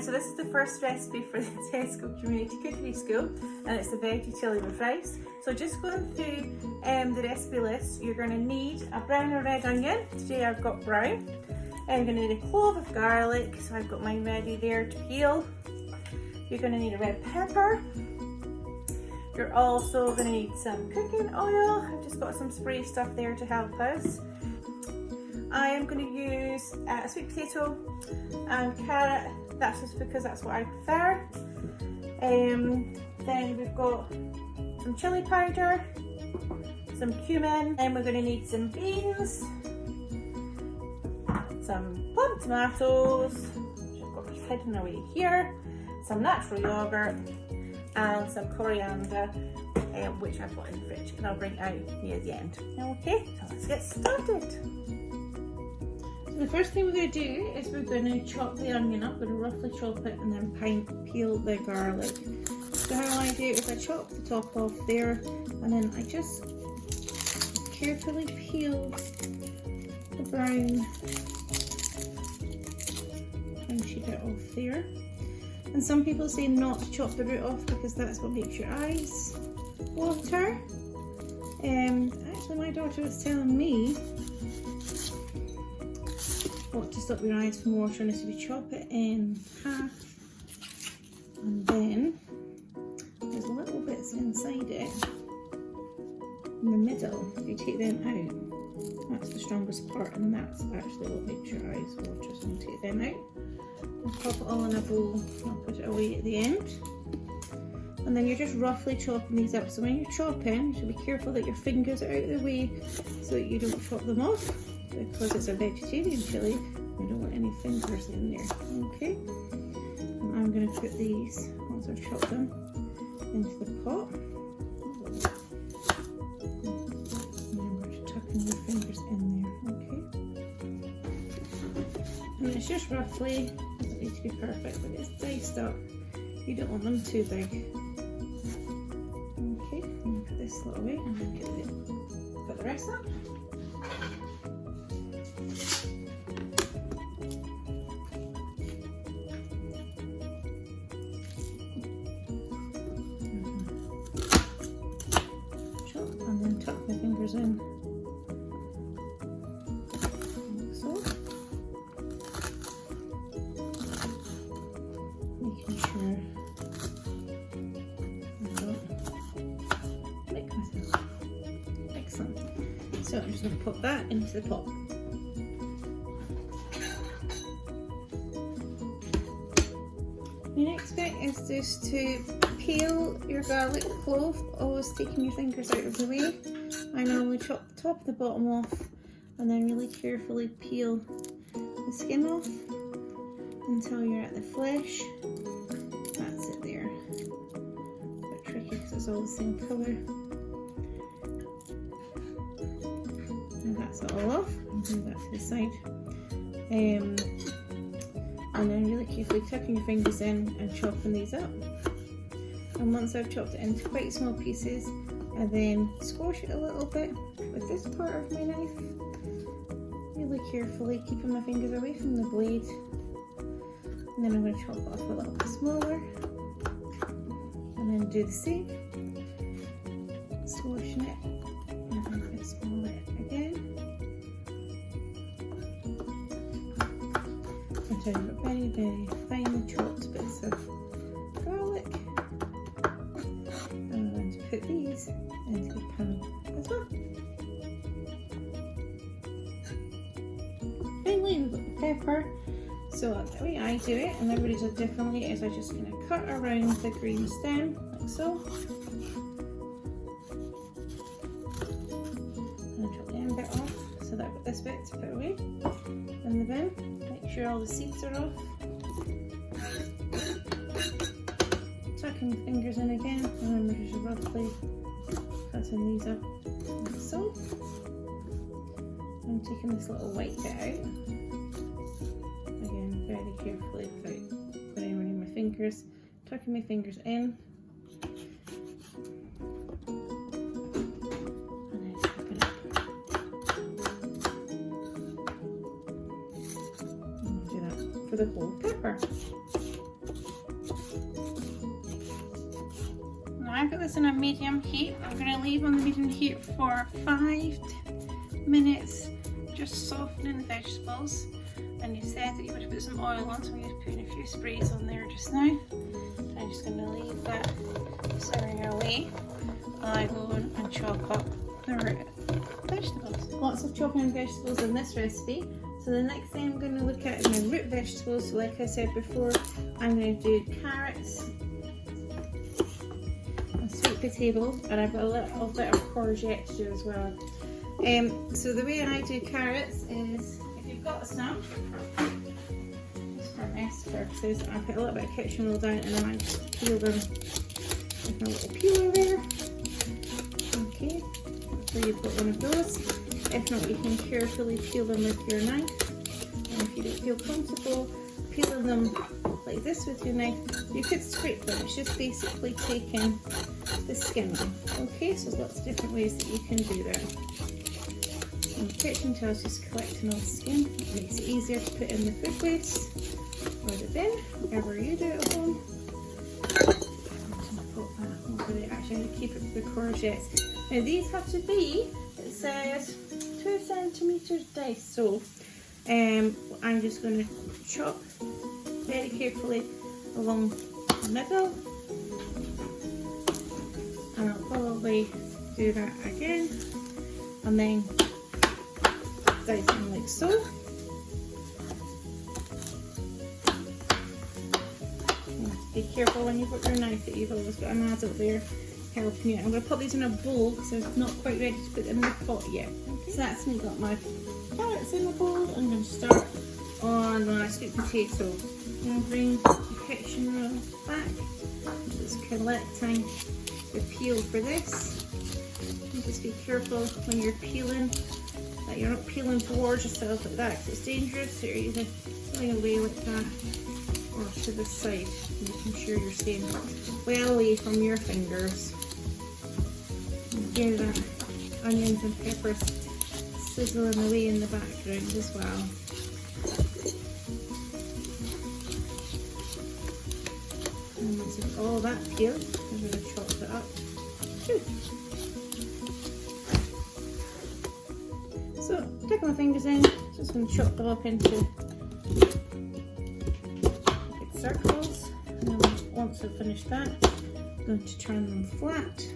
Hi, so this is the first recipe for the Tesco Community Cookery School, and it's the veggie chili with rice. So just going through the recipe list, you're going to need a brown or red onion. Today I've got brown. I'm going to need a clove of garlic, so I've got mine ready there to peel. You're going to need a red pepper. You're also going to need some cooking oil. I've just got some spray stuff there to help us. I am going to use a sweet potato and carrot. That's just because that's what I prefer. Then we've got some chili powder, some cumin, and we're going to need some beans, some plum tomatoes, which I've got hidden away here, some natural yogurt, and some coriander, which I've got in the fridge, and I'll bring it out near the end. Okay, so let's get started. The first thing we're going to do is we're going to chop the onion up. We're going to roughly chop it and then peel the garlic. So how I do it is I chop the top off there and then I just carefully peel the brown sheet bit off there. And some people say not to chop the root off because that's what makes your eyes water. Actually my daughter was telling me what to stop your eyes from watering is if you chop it in half and then there's little bits inside it in the middle. If you take them out, that's the strongest part and that's actually what makes your eyes water. So I'm going to take them out and pop it all in a bowl. I'll put it away at the end. And then you're just roughly chopping these up. So when you're chopping, you should be careful that your fingers are out of the way so that you don't chop them off. Because it's a vegetarian chili, we don't want any fingers in there, okay? And I'm going to put these, once I've chopped them, into the pot. Remember to tuck in your fingers in there, okay? And it's just roughly, it doesn't need to be perfect, but it's diced up. You don't want them too big. Okay, I'm going to put this lot away and then put the rest up. And then tuck my fingers in, like so, making sure I don't make myself. Excellent. So I'm just going to pop that into the pot. The next bit is just to peel your garlic clove, always taking your fingers out of the way. I normally chop the top and the bottom off and then really carefully peel the skin off until you're at the flesh. That's it there. A bit tricky because it's all the same colour. And that's it all off. I'll move that to the side. And then really carefully tucking your fingers in and chopping these up. And once I've chopped it into quite small pieces, I then squash it a little bit with this part of my knife, really carefully keeping my fingers away from the blade. And then I'm going to chop it off a little bit smaller, and then do the same, squashing it and then a bit smaller again. Until you've got very, very finely chopped bits of garlic. And I'm going to put these into the pan as well. Finally, we've got the pepper. So the way I do it, and everybody does it differently, is I'm just going to cut around the green stem, like so. And chop the end bit off, so that I've got this bit to put away in the bin. Make sure all the seeds are off. Tucking the fingers in again, remember just roughly cutting these up like so. I'm taking this little white bit out. Again, very carefully without putting anywhere near my fingers. Tucking my fingers in. And then chop it up. And I'll do that for the whole pepper. I've got this on a medium heat. I'm going to leave on the medium heat for 5 minutes, just softening the vegetables. And you said that you would put some oil on, so I'm just putting a few sprays on there just now. I'm just going to leave that simmering away while I go and chop up the root vegetables. Lots of chopping of vegetables in this recipe. So the next thing I'm going to look at is my root vegetables. So like I said before, I'm going to do carrots, a sweet potato, and I've got a little bit of courgette to do as well. So the way I do carrots is, if you've got some, just for mess purposes, I put a little bit of kitchen roll down and then I just peel them with my little peeler there. Okay, so you've got one of those. If not, you can carefully peel them with your knife. And if you don't feel comfortable peeling them like this with your knife, you could scrape them. It's just basically taking the skin off. Okay, so there's lots of different ways that you can do that. And the kitchen towel's just collecting all the skin. It makes it easier to put in the food waste or the bin, wherever you do it at home. I'm just going to put that over there. Actually, I'm going to keep it for the courgettes. Now these have to be, it says, 2 centimeters diced, so I'm just going to chop very carefully along the middle, and I'll probably do that again, and then dice them like so. Be careful when you've got your knife that you've always got an adult there helping you. I'm going to put these in a bowl because I'm not quite ready to put them in the pot yet. Okay. So that's me, got my carrots in the bowl. I'm going to start on my sweet potato. I'm going to bring the kitchen roll back. Just collecting the peel for this. And just be careful when you're peeling that you're not peeling towards yourself like that because it's dangerous. So you're either peeling away like that or to the side, making sure you're staying well away from your fingers. Hear that onions and peppers sizzling away in the background as well. And once you've got all that peeled, I'm going to chop it up too. So, take my fingers in, just going to chop them up into big circles. And then once I've finished that, I'm going to turn them flat.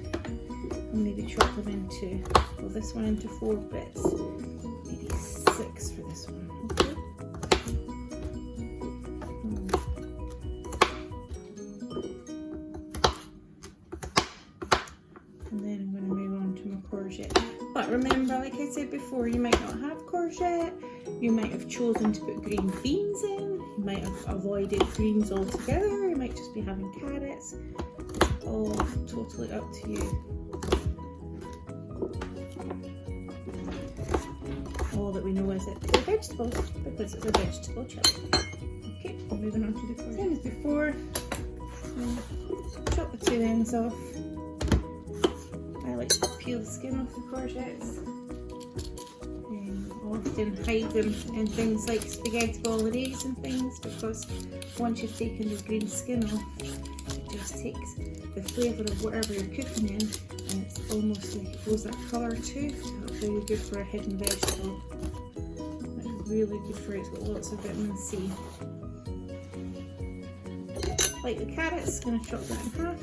And maybe chop them into, well, this one into 4 bits, maybe 6 for this one, okay? And then I'm going to move on to my courgette. But remember, like I said before, you might not have courgette, you might have chosen to put green beans in, you might have avoided greens altogether, you might just be having carrots. It's all totally up to you. All that we know is that they're vegetables because it's a vegetable chili. Okay, moving on to the courgette. Same as before, chop the 2 ends off. I like to peel the skin off the courgettes. Often hide them in things like spaghetti bolognese and things because once you've taken the green skin off, it just takes the flavour of whatever you're cooking in, and it's almost like it goes that colour too. So it's really good for a hidden vegetable. It's really good for it. It's got lots of vitamin C. Like the carrots, I'm going to chop that in half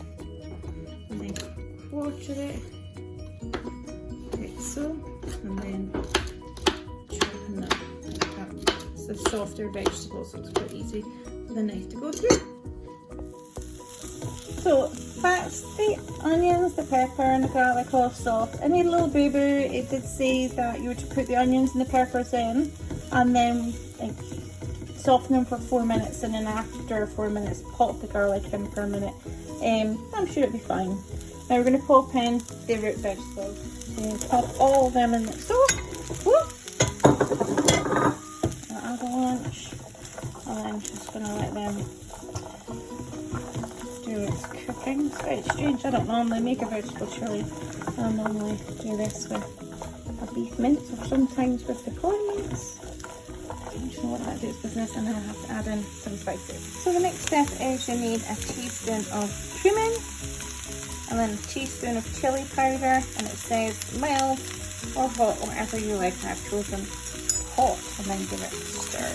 and then quarter it like so, and then chopping that like that. It's a softer vegetable, so it's quite easy for the knife to go through. So that's the onions, the pepper and the garlic all soft. I made a little boo-boo. It did say that you were to put the onions and the peppers in and then like, soften them for 4 minutes, and then after 4 minutes pop the garlic in for a minute. I'm sure it'll be fine. Now we're going to pop in the root vegetables. And pop all of them in like so. Add a lunch. And I'm just going to let them do its cooking. It's very strange. I don't normally make a vegetable chili. I normally do this with a beef mince or sometimes with the corn mince. I don't know what that does business, and then I have to add in some spices. So the next step is you need a teaspoon of cumin. and then a teaspoon of chili powder, and it says mild or hot, whatever you like. I've chosen hot, and then give it a stir.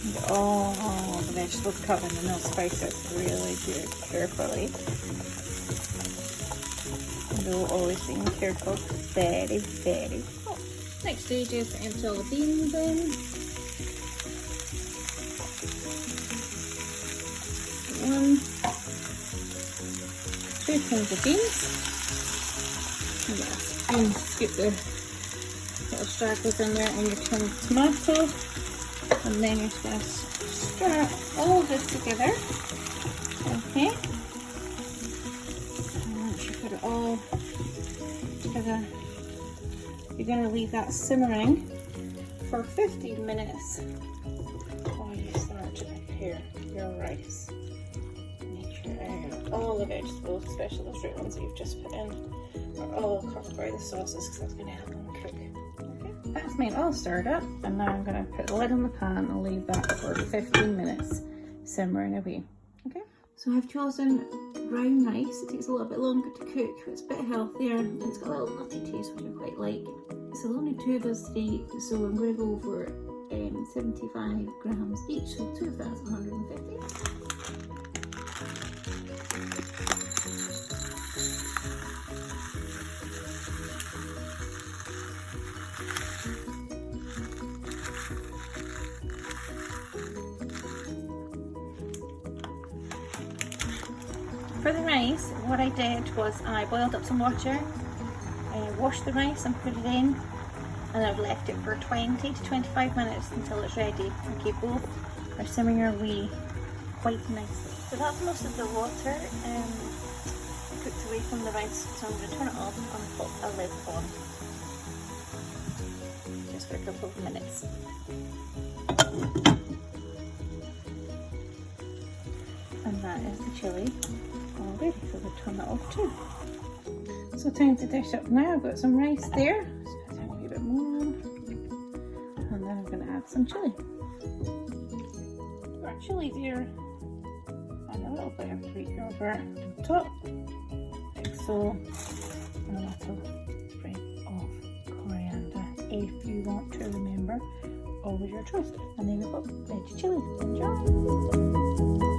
And all the vegetables covered, and they'll spice it really good carefully. Though always being careful, very, very hot. Next stage is to empty all the beans in. 2 tins of beans. And scoop the little stragglers in there, and your tin of tomato. And then you're just going to stir all this together. Okay. Put it all together. You're going to leave that simmering for 15 minutes while you start to prepare your rice. Make sure all the vegetables, especially those root ones that you've just put in, are all covered by the sauces, because that's going to help them cook. Okay, that's made all stirred up, and now I'm going to put the lid on the pan and leave that for 15 minutes simmering away. Okay, so I've chosen brown rice. It takes a little bit longer to cook, but it's a bit healthier, and it's got a little nutty taste, which I quite like. So there's only 2 of us today, so I'm going to go for 75 grams each, so 2 of that's 150. For the rice, what I did was I boiled up some water, washed the rice and put it in, and I've left it for 20 to 25 minutes until it's ready. Okay, both are simmering away quite nicely. So that's most of the water cooked away from the rice, so I'm going to turn it off and put a lid on, just for a couple of minutes. And that is the chili all ready, so we'll turn that off too. So time to dish up now. I've got some rice there, just put a wee bit more on, and then I'm going to add some chili. Our chili there, and a little bit of Greek yogurt on top, like so, and a little sprig of coriander, if you want to, remember, always your choice. And there we go, veggie chili. Enjoy!